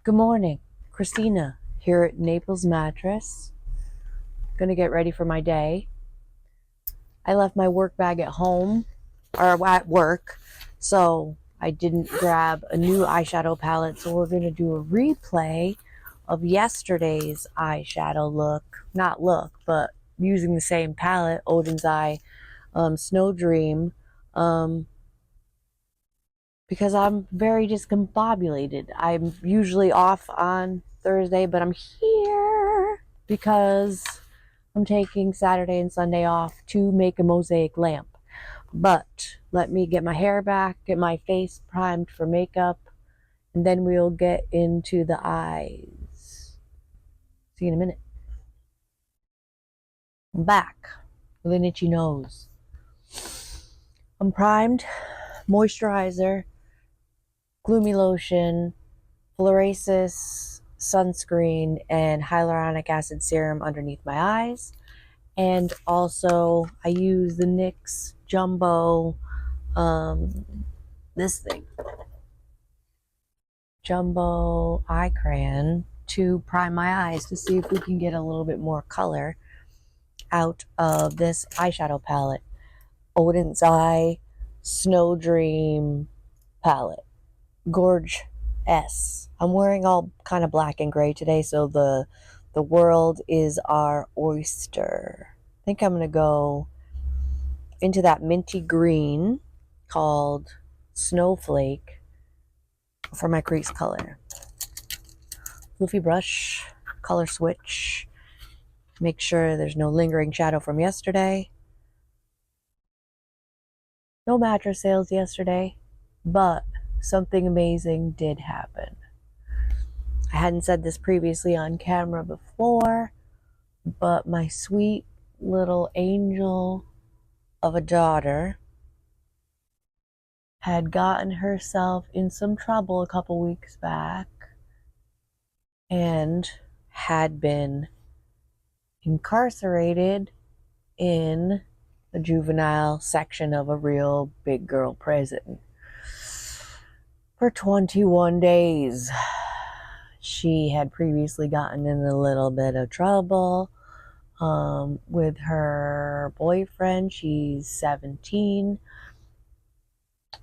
Good morning, Christina here at Naples Mattress. Gonna get ready for my day. I left my work bag at home or at work, so I didn't grab a new eyeshadow palette. So we're gonna do a replay of yesterday's eyeshadow look. Not look, but using the same palette, Oden's Eye Snow Dream. Um, because I'm very discombobulated. I'm usually off on Thursday, but I'm here because I'm taking Saturday and Sunday off to make a mosaic lamp. But let me get my hair back, get my face primed for makeup, and then we'll get into the eyes. See you in a minute. I'm back with an itchy nose. I'm primed, moisturizer, gloomy lotion, fluorasis sunscreen, and hyaluronic acid serum underneath my eyes. And also I use the NYX Jumbo, this thing, Jumbo Eye Crayon to prime my eyes to see if we can get a little bit more color out of this eyeshadow palette. Oden's Eye Snow Dream palette. Gorge S. I'm wearing all kind of black and gray today, so the world is our oyster. I think I'm going to go into that minty green called Snowflake for my crease color. Fluffy brush, color switch. Make sure there's no lingering shadow from yesterday. No mattress sales yesterday, but something amazing did happen. I hadn't said this previously on camera before, but my sweet little angel of a daughter had gotten herself in some trouble a couple weeks back and had been incarcerated in the juvenile section of a real big girl prison for 21 days. She had previously gotten in a little bit of trouble with her boyfriend. She's 17.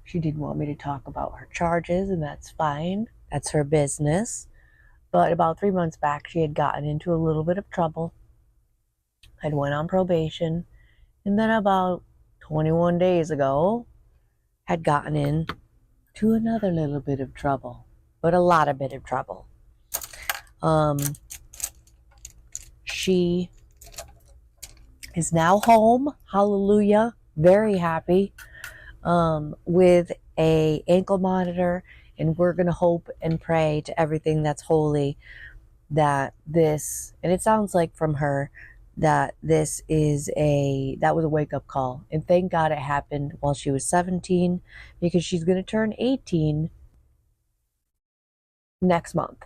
She didn't want me to talk about her charges, and that's fine. That's her business. But about 3 months back, she had gotten into a little bit of trouble. Had went on probation, and then about 21 days ago, had gotten in to another little bit of trouble, but a lot of bit of trouble. She is now home, hallelujah, very happy, with a ankle monitor, and we're going to hope and pray to everything that's holy that this, and it sounds like from her, that this is that was a wake-up call, and thank God it happened while she was 17, because she's going to turn 18 next month.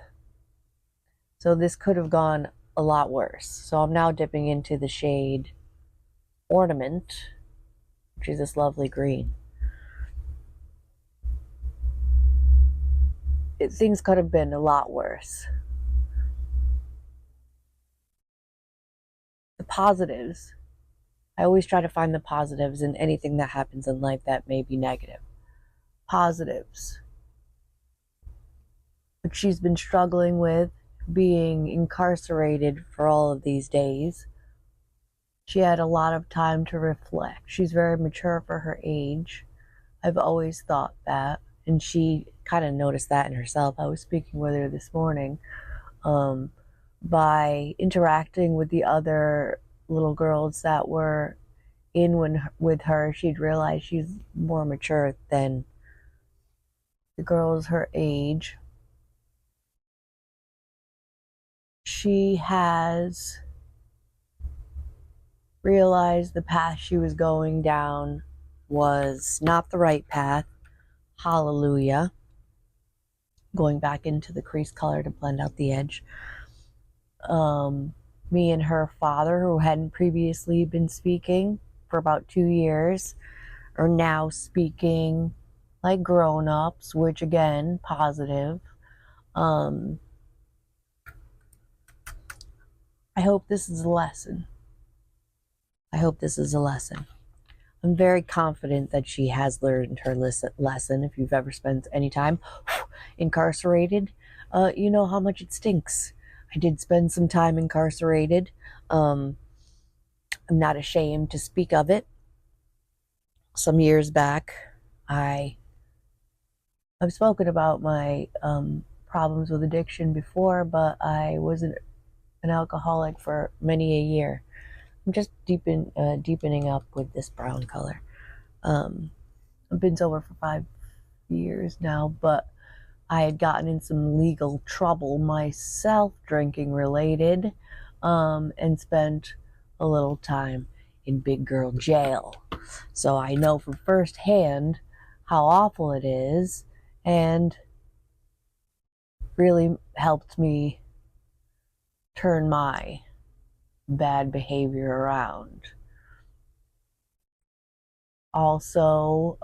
So this could have gone a lot worse. So I'm now dipping into the shade Ornament, which is this lovely green. Things could have been a lot worse. The positives. I always try to find the positives in anything that happens in life that may be negative. Positives. But she's been struggling with being incarcerated for all of these days. She had a lot of time to reflect. She's very mature for her age. I've always thought that. And she kind of noticed that in herself. I was speaking with her this morning. By interacting with the other little girls that were with her, she'd realize she's more mature than the girls her age. She has realized the path she was going down was not the right path. Hallelujah. Going back into the crease color to blend out the edge. Me and her father, who hadn't previously been speaking for about 2 years, are now speaking like grown-ups, which again, positive. Um, I hope this is a lesson. I hope this is a lesson. I'm very confident that she has learned her lesson. If you've ever spent any time incarcerated, you know how much it stinks. I did spend some time incarcerated. I'm not ashamed to speak of it. Some years back, I've spoken about my problems with addiction before, but I was an alcoholic for many a year. I'm just deepening up with this brown color. I've been sober for 5 years now, but I had gotten in some legal trouble myself, drinking related, and spent a little time in big girl jail. So I know from firsthand how awful it is, and really helped me turn my bad behavior around. Also,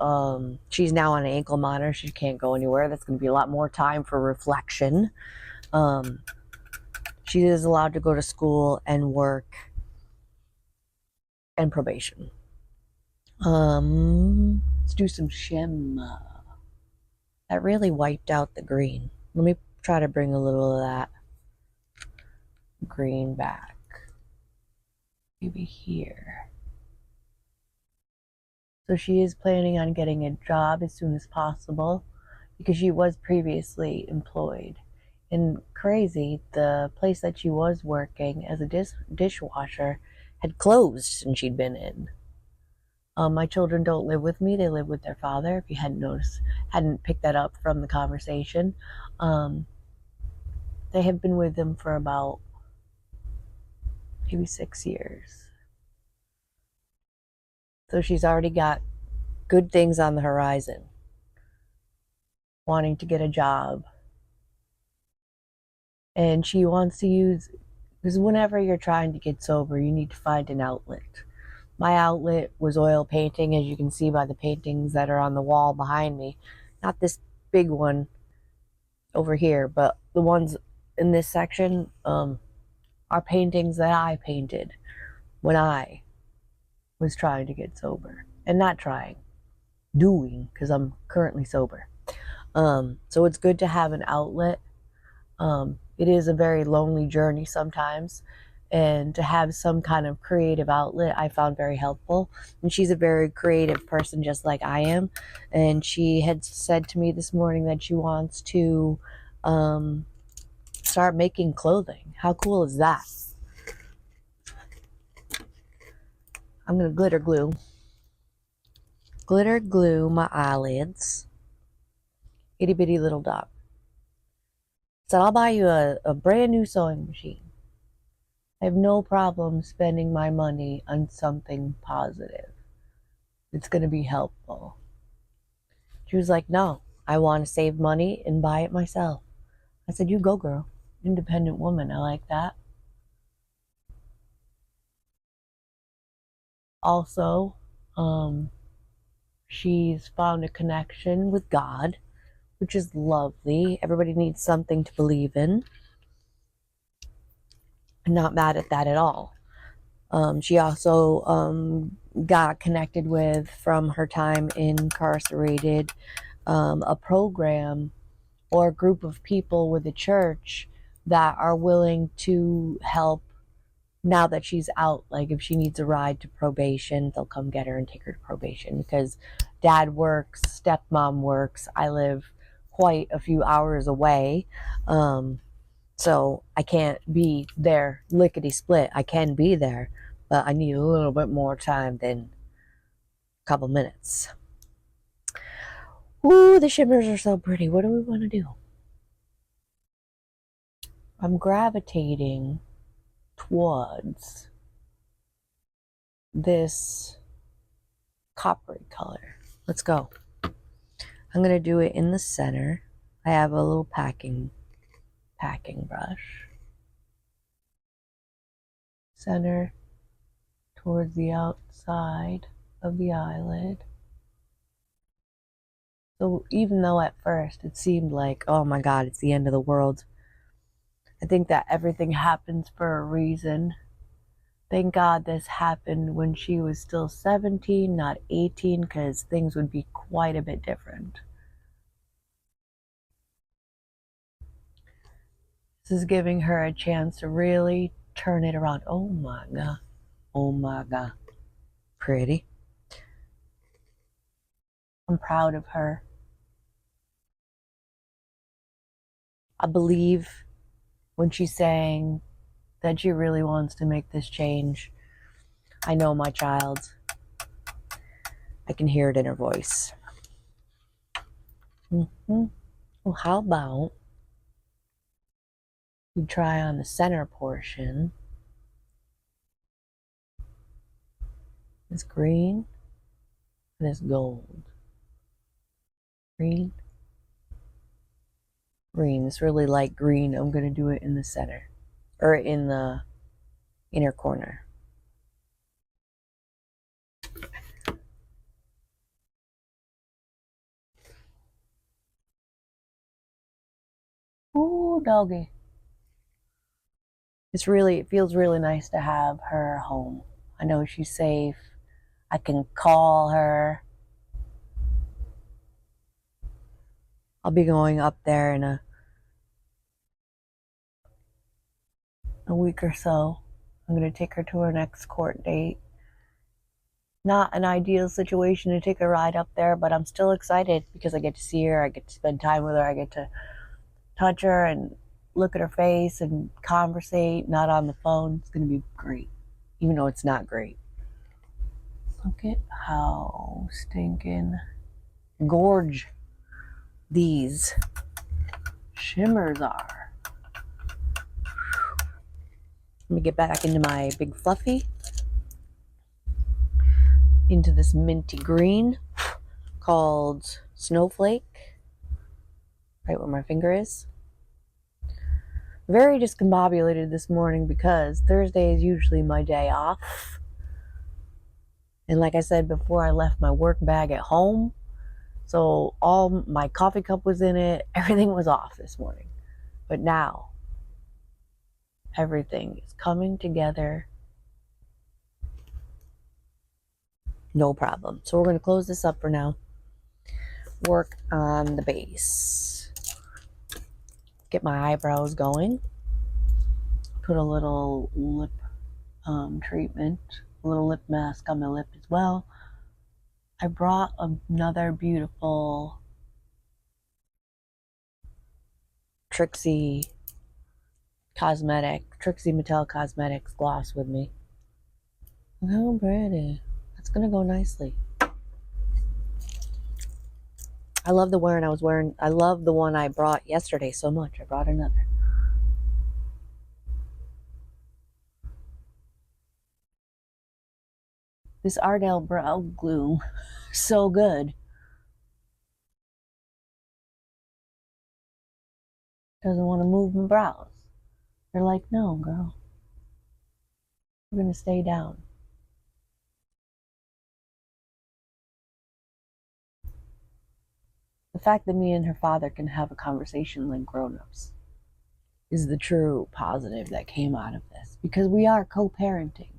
she's now on an ankle monitor. She can't go anywhere. That's going to be a lot more time for reflection. Um, she is allowed to go to school and work and probation. Let's do some shimmer. That really wiped out the green. Let me try to bring a little of that green back. Maybe here. So she is planning on getting a job as soon as possible because she was previously employed. And crazy, the place that she was working as a dishwasher had closed since she'd been in. My children don't live with me; they live with their father. If you hadn't picked that up from the conversation, they have been with him for about maybe 6 years. So she's already got good things on the horizon, wanting to get a job, and she wants to use, because whenever you're trying to get sober, you need to find an outlet. My outlet was oil painting, as you can see by the paintings that are on the wall behind me. Not this big one over here, but the ones in this section are paintings that I painted when I was trying to get sober. And not trying, doing, because I'm currently sober. So it's good to have an outlet. It is a very lonely journey sometimes, and to have some kind of creative outlet I found very helpful. And she's a very creative person, just like I am. And she had said to me this morning that she wants to start making clothing. How cool is that? I'm gonna glitter glue my eyelids. Itty bitty little dot. Said I'll buy you a brand new sewing machine. I have no problem spending my money on something positive. It's going to be helpful. She was like, no, I want to save money and buy it myself. I said, you go, girl. Independent woman. I like that. Also, she's found a connection with God, which is lovely. Everybody needs something to believe in. I'm not mad at that at all. She also got connected with, from her time incarcerated, a program or a group of people with a church that are willing to help now that she's out. Like if she needs a ride to probation, they'll come get her and take her to probation because dad works, stepmom works. I live quite a few hours away. So I can't be there lickety split. I can be there, but I need a little bit more time than a couple minutes. Ooh, the shimmers are so pretty. What do we want to do? I'm gravitating towards this coppery color. Let's go. I'm going to do it in the center. I have a little packing brush. Center towards the outside of the eyelid. So even though at first it seemed like, oh my God, it's the end of the world, I think that everything happens for a reason. Thank God this happened when she was still 17, not 18, because things would be quite a bit different. This is giving her a chance to really turn it around. Oh my God. Oh my God. Pretty. I'm proud of her. I believe when she's saying that she really wants to make this change. I know my child. I can hear it in her voice. Well, how about we try on the center portion? This green and this gold. Green, green. This really light green. I'm going to do it in the center or in the inner corner. Ooh, doggy. It feels really nice to have her home. I know she's safe. I can call her. I'll be going up there in a week or so. I'm going to take her to her next court date. Not an ideal situation to take a ride up there, but I'm still excited because I get to see her. I get to spend time with her. I get to touch her and look at her face and conversate, not on the phone. It's going to be great, even though it's not great. Look at how stinking gorge these shimmers are. Let me get back into my big fluffy, into this minty green called Snowflake, right where my finger is. Very discombobulated this morning because Thursday is usually my day off. And like I said before, I left my work bag at home. So all my coffee cup was in it. Everything was off this morning. But now, everything is coming together. No problem. So we're going to close this up for now. Work on the base. Get my eyebrows going. Put a little lip treatment, a little lip mask on my lip as well. I brought another beautiful Trixie Mattel Cosmetics gloss with me. Look how pretty. That's gonna go nicely. I love the one I love the one I brought yesterday so much. I brought another. This Ardell brow glue, so good. Doesn't want to move my brows. They're like, no, girl. We're gonna stay down. The fact that me and her father can have a conversation like grown-ups is the true positive that came out of this, because we are co-parenting.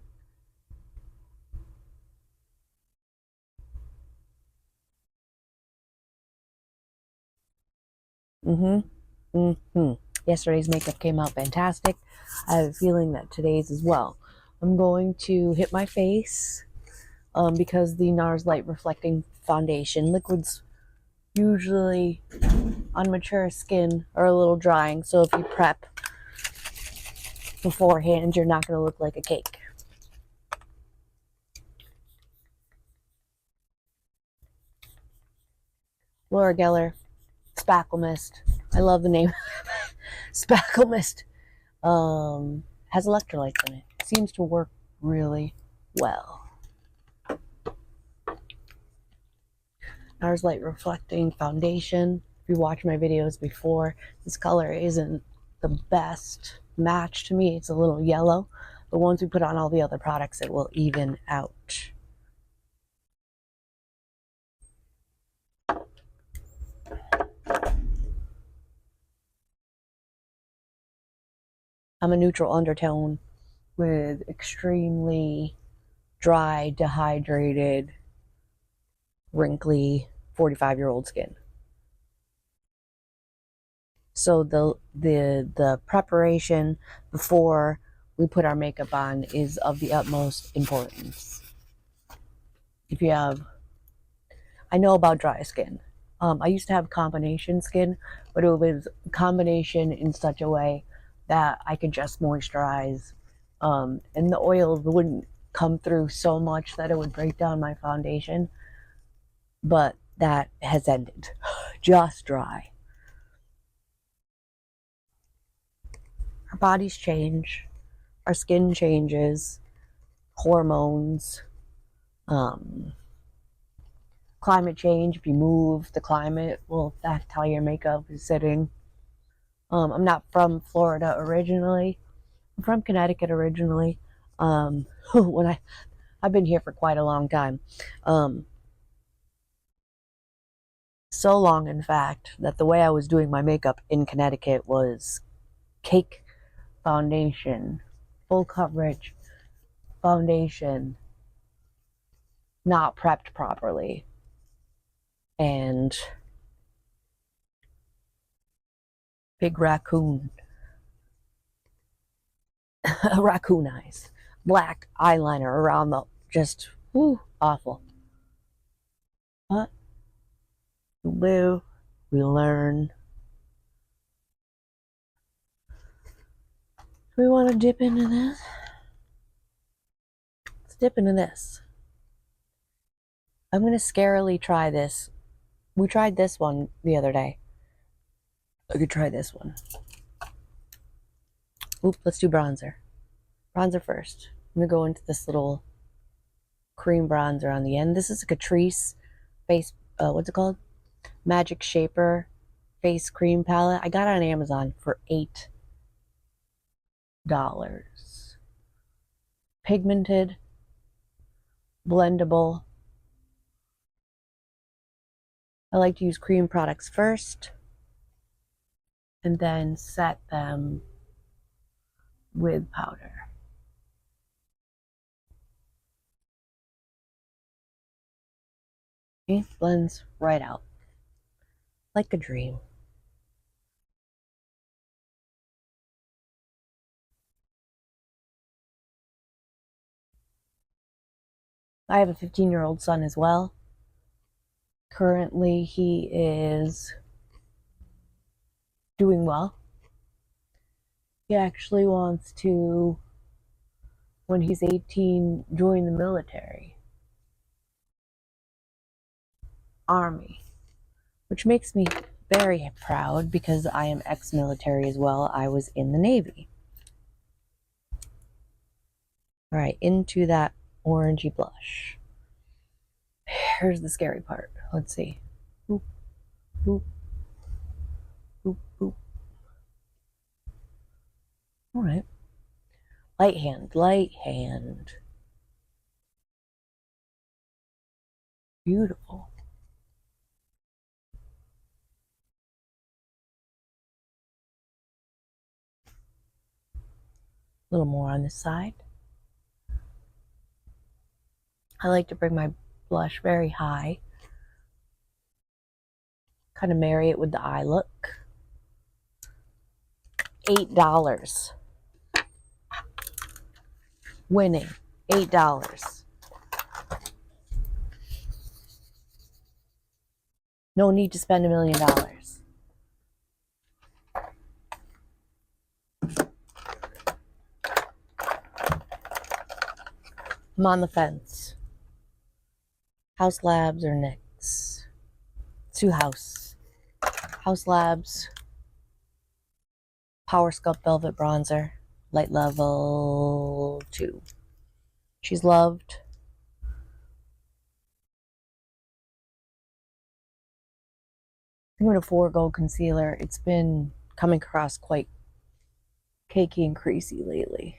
Yesterday's makeup came out fantastic. I have a feeling that today's as well. I'm going to hit my face because the NARS Light Reflecting Foundation liquids usually on mature skin are a little drying. So if you prep beforehand, you're not going to look like a cake. Laura Geller Spackle Mist. I love the name. Spackle Mist has electrolytes in it. It seems to work really well. NARS Light Reflecting Foundation. If you watched my videos before, this color isn't the best match to me. It's a little yellow, but once we put on all the other products, it will even out. I'm a neutral undertone with extremely dry, dehydrated, wrinkly 45-year-old skin. So the preparation before we put our makeup on is of the utmost importance. If you have, I know about dry skin. I used to have combination skin, but it was combination in such a way that I could just moisturize, and the oils wouldn't come through so much that it would break down my foundation. But that has ended. Just dry. Our bodies change, our skin changes, hormones, um, climate change. If you move, the climate will affect how your makeup is sitting. I'm not from Florida originally. I'm from Connecticut originally. When I've been here for quite a long time. Um, so long, in fact, that the way I was doing my makeup in Connecticut was cake foundation, full coverage foundation, not prepped properly, and big raccoon, raccoon eyes, black eyeliner around the just awful. But we live, we learn. Do we want to dip into this? Let's dip into this. I'm gonna scarily try this. We tried this one the other day. I could try this one. Oop, let's do bronzer. Bronzer first. I'm gonna go into this little cream bronzer on the end. This is a Catrice face, what's it called? Magic Shaper face cream palette. I got it on Amazon for $8. Pigmented, blendable. I like to use cream products first and then set them with powder. It blends right out like a dream. I have a 15-year-old son as well. Currently, he is doing well. He actually wants to, when he's 18, join the military, Army, which makes me very proud because I am ex-military as well. I was in the Navy. All right, into that orangey blush. Here's the scary part. Let's see. Boop, boop, boop, boop. All right. Light hand, light hand. Beautiful. A little more on this side. I like to bring my blush very high. Kind of marry it with the eye look. $8. Winning. $8. No need to spend $1 million. I'm on the fence. House Labs or NYX? Two House. House Labs. Power Sculpt Velvet Bronzer. Light level 2. She's loved. I'm going to forego concealer. It's been coming across quite cakey and creasy lately.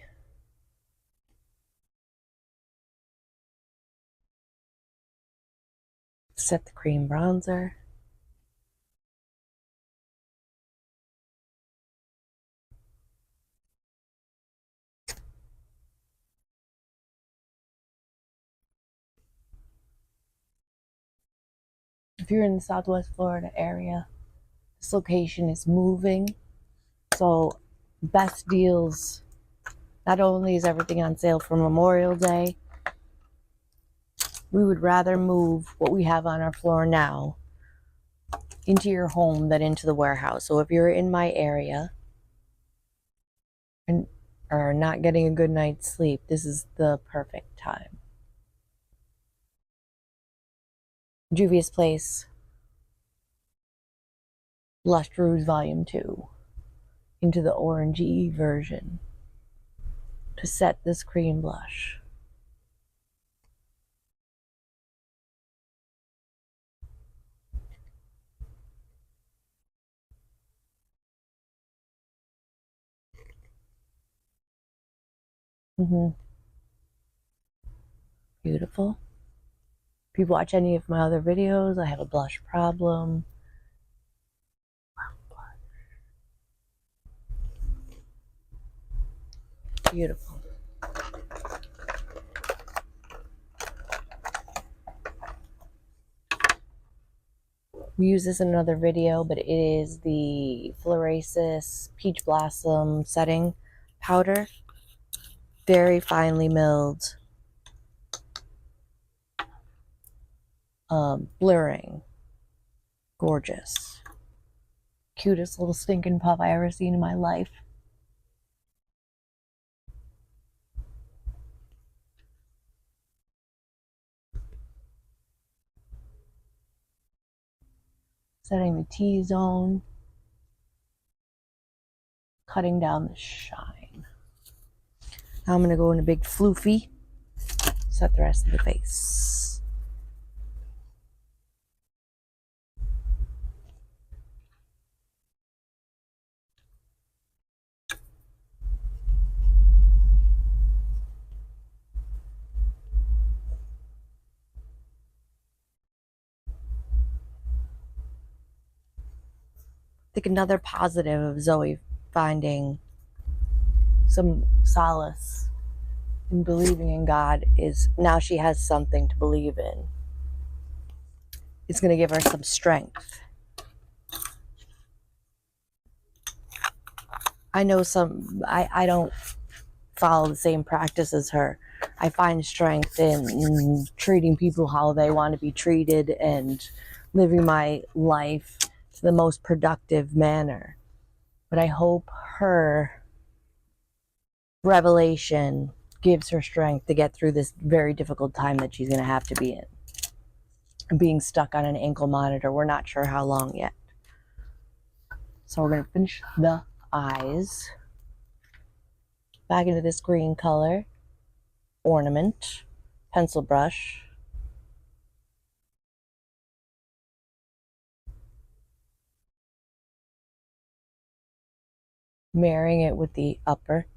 Set the cream bronzer. If you're in the Southwest Florida area, this location is moving. So best deals. Not only is everything on sale for Memorial Day, we would rather move what we have on our floor now into your home than into the warehouse. So if you're in my area and are not getting a good night's sleep, this is the perfect time. Juvia's Place, Blush Rouge Volume 2, into the orangey version to set this cream blush. Beautiful. If you watch any of my other videos, I have a blush problem. Beautiful. We use this in another video, but it is the Florasis Peach Blossom Setting Powder. Very finely milled. Blurring. Gorgeous. Cutest little stinking puff I ever seen in my life. Setting the T-zone. Cutting down the shine. Now I'm going to go in a big floofy. Set the rest of the face. I think another positive of Zoe finding some solace in believing in God is now she has something to believe in. It's going to give her some strength. I know I don't follow the same practice as her. I find strength in treating people how they want to be treated and living my life to the most productive manner. But I hope her revelation gives her strength to get through this very difficult time that she's going to have to be in. Being stuck on an ankle monitor. We're not sure how long yet. So we're going to finish the eyes. Back into this green color. Ornament. Pencil brush. Marrying it with the upper.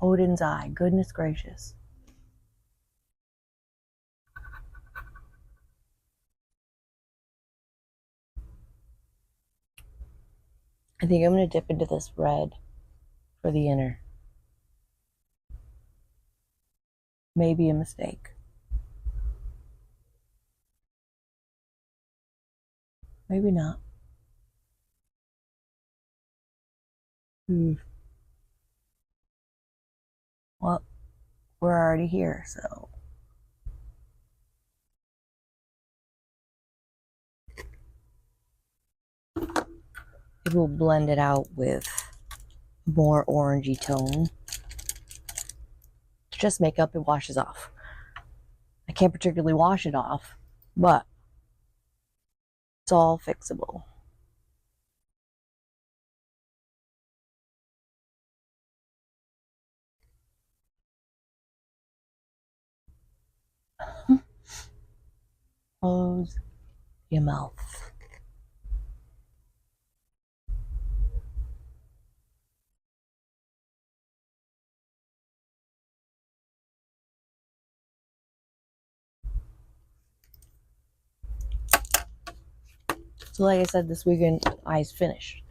Oden's eye. Goodness gracious. I think I'm going to dip into this red for the inner. Maybe a mistake. Maybe not. Well, we're already here, so. It will blend it out with more orangey tone. It's just makeup, it washes off. I can't particularly wash it off, but it's all fixable. Close your mouth. So like I said, this weekend, eyes finished.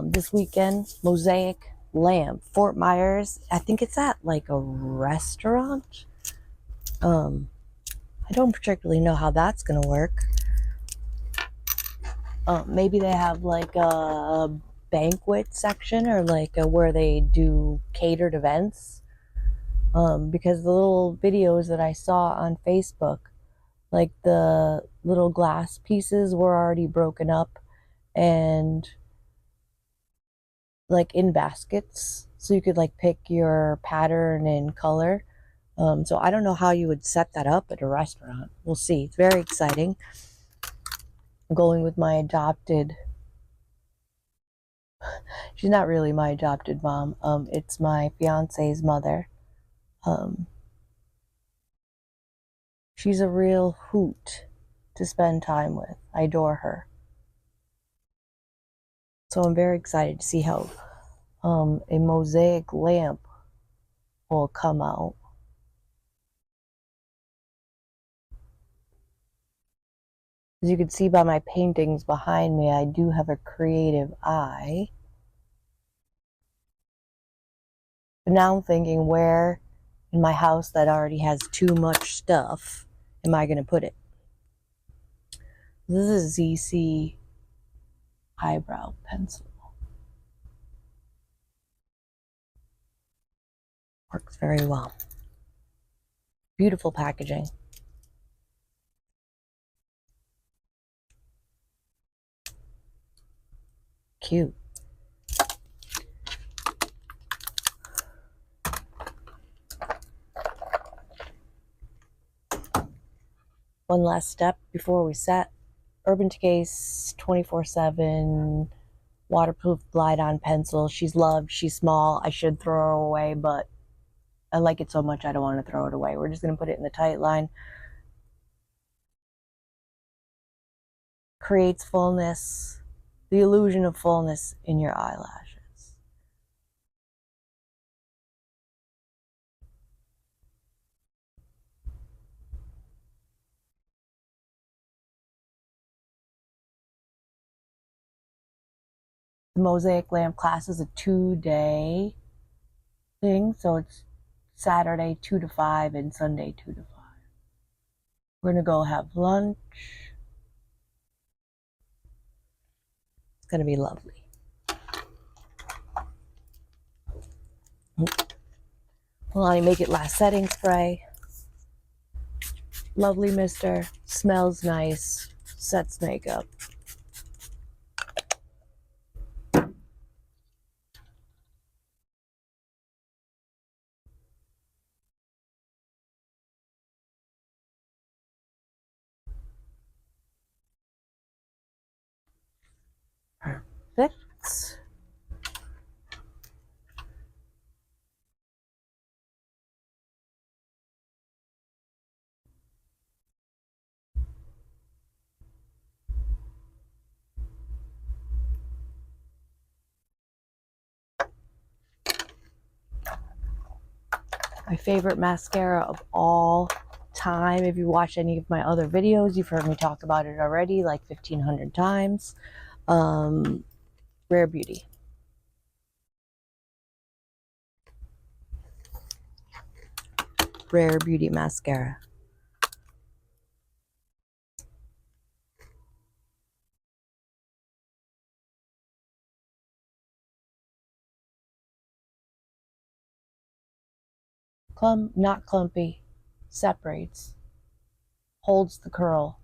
This weekend, Mosaic Lamb, Fort Myers. I think it's at like a restaurant. I don't particularly know how that's going to work. Maybe they have like a banquet section, or like where they do catered events. Because the little videos that I saw on Facebook, like the little glass pieces were already broken up and like in baskets, so you could like pick your pattern and color. So I don't know how you would set that up at a restaurant. We'll see. It's very exciting. I'm going with my adopted. She's not really my adopted mom. It's my fiance's mother. Um, she's a real hoot to spend time with. I adore her. So I'm very excited to see how a mosaic lamp will come out. As you can see by my paintings behind me, I do have a creative eye. But now I'm thinking, where in my house that already has too much stuff am I going to put it? This is Zeesea eyebrow pencil. Works very well. Beautiful packaging. Cute. One last step before we set. Urban Decay's 24/7 waterproof glide-on pencil. She's loved. She's small. I should throw her away, but I like it so much I don't want to throw it away. We're just going to put it in the tight line. Creates fullness, the illusion of fullness in your eyelashes. The mosaic lamp class is a 2-day thing, so it's Saturday 2 to 5 and Sunday 2 to 5. We're going to go have lunch. It's going to be lovely. Well, I make it last setting spray. Lovely mister. Smells nice. Sets makeup. Perfect. My favorite mascara of all time. If you watch any of my other videos, you've heard me talk about it already like 1,500 times. Rare Beauty. Rare Beauty mascara. Not clumpy. Separates. Holds the curl.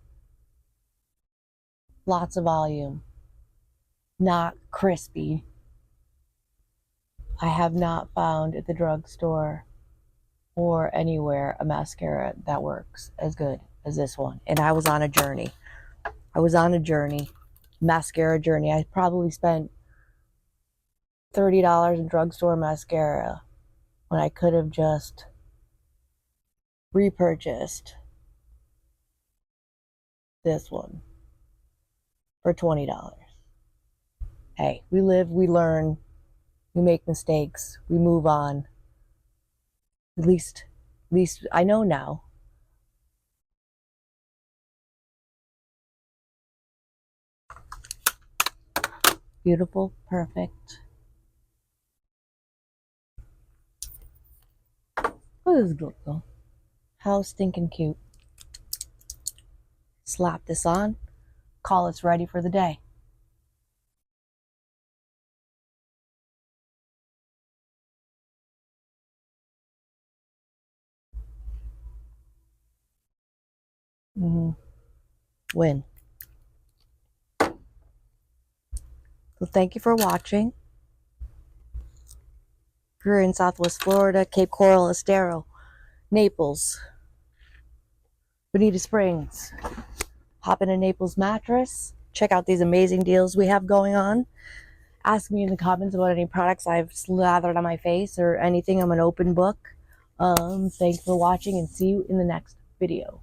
Lots of volume. Not crispy. I have not found at the drugstore or anywhere a mascara that works as good as this one. And I was on a journey. Mascara journey. I probably spent $30 in drugstore mascara when I could have just repurchased this one for $20. Hey, we live, we learn, we make mistakes, we move on. At least I know now. Beautiful, perfect. What is good though? How stinking cute. Slap this on. Call it's ready for the day. Win. So thank you for watching. If you're in Southwest Florida, Cape Coral, Estero, Naples, Bonita Springs, hop in a Naples Mattress. Check out these amazing deals we have going on. Ask me in the comments about any products I've slathered on my face or anything. I'm an open book. Thanks for watching and see you in the next video.